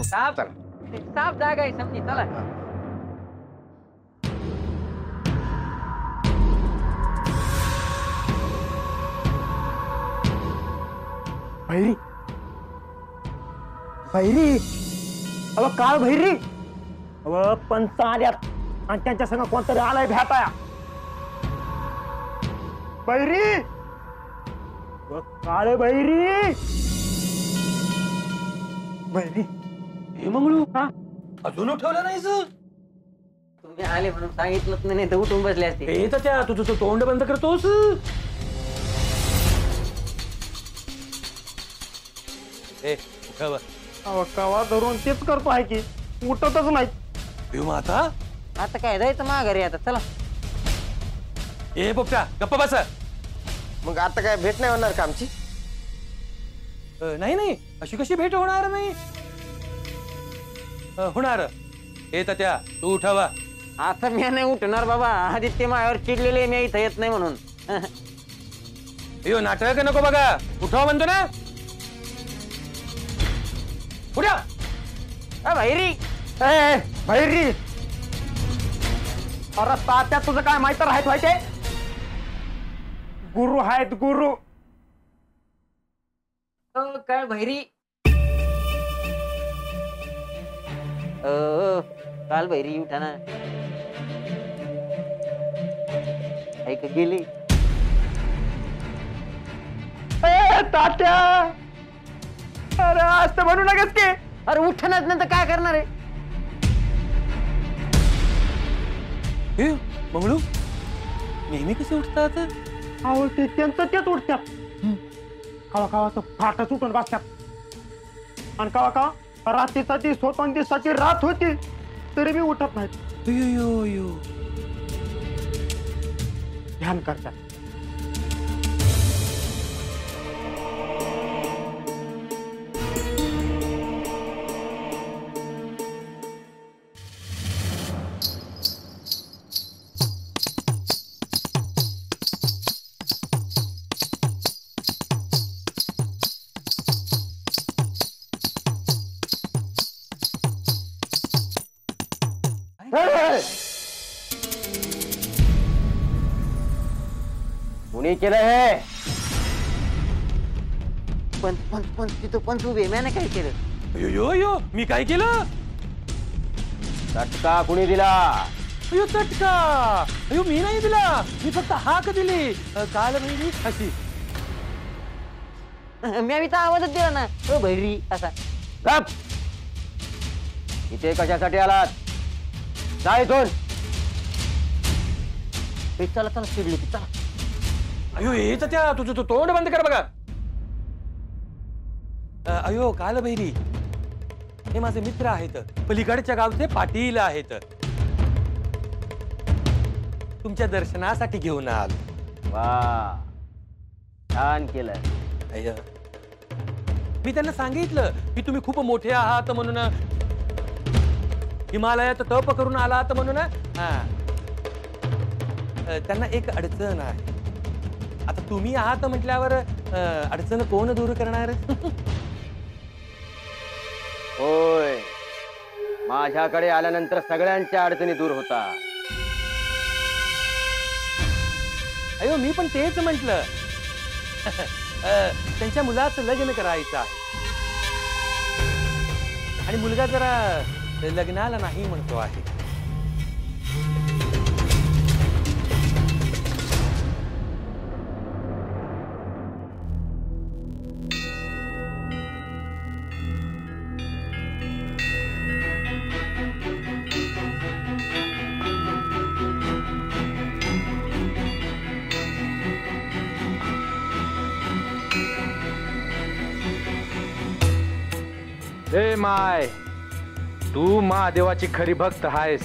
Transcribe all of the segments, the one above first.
साफ साफ जागा आहे समजी चला. भैरी भैरी अव काळ भैरी अव पंच आल्यात आणि त्यांच्या संग कोणतरी आलाय भेटाया. भैरी काळे भैरी भैरी हे मंगळू अजून उठवलं नाहीस. तुम्ही आले म्हणून सांगितलं नाही तर उठून बसले असते. हे तर त्या तुझं तोंड बंद करतोस. कवा धरून तेच करतो आहे की उठतच नाही. माता आता काय जायचं माघारी आता चला. ए पोपटा गप्पा बस. मग आता काय भेट नाही होणार का आमची? नाही नाही अशी कशी भेट होणार नाही. होणार. हे तर त्या तू उठावा. आता मी नाही उठणार बाबा. आदित्य मायावर चिडलेले मी इथं येत नाही म्हणून. यो नाटक नको बघा. उठावा म्हणतो ना. उठा भैरी भैरी अरे तात्या तुझं काय माहित राहत व्हायचे. गुरु आहेत गुरु. काय भैरी काल भैरी उठा ना. ऐक गेली तात्या. अरे आज तर म्हणू नका की. अरे उठणार नंतर काय करणार आहे. हे मंगळू नेहमी कसे उठतात. अहो ते त्यांचं तेच उठतात. कवा कवा तर फाटच उठून बसतात. आणि कवा कवा रात्रीसाठी स्वतंत्रीसाठी रात होती तरी मी उठत नाहीत. ध्यान करतात. कुणी केलं हे? पण तिथं पंच उभे मी काय केलं. यो मी काय केलं. चटका कुणी दिला? अयो चटका. अयो मी नाही दिला. मी फक्त हाक दिली. काल मी अशी मी तर आवाजच दिला ना. भैरी असा. इथे कशासाठी आलात? काय इथून? चला चला चिडली ती चला. अयो हे तर त्या तुझं तू तोंड बंद कर बघा. अयो काल भैरी हे माझे मित्र आहेत. पलीकडच्या गावचे पाटील आहेत. तुमच्या दर्शनासाठी घेऊन आल. वा छान केलं. अय्या मी त्यांना सांगितलं की तुम्ही खूप मोठे आहात म्हणून. हिमालयात तप करून आलात म्हणून. त्यांना एक अडचण आहे. आता तुम्ही आहात म्हटल्यावर अडचण कोण दूर करणार. होय माझ्याकडे आल्यानंतर सगळ्यांच्या अडचणी दूर होतात. अयो मी पण तेच म्हंटल. त्यांच्या मुलाचं लग्न करायचं आहे आणि मुलगा जरा लग्नाला नाही म्हणतो आहे. हे माय तू महादेवाची खरी भक्त आहेस.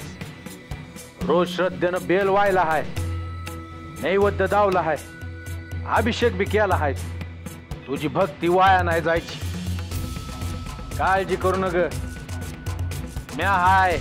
रोज श्रद्धेनं बेल व्हायला आहे. नैवेद्य दावला आहे. अभिषेक बी केला आहे. तुझी भक्ती वाया नाही जायची. काळजी करू नका. म्या हाय.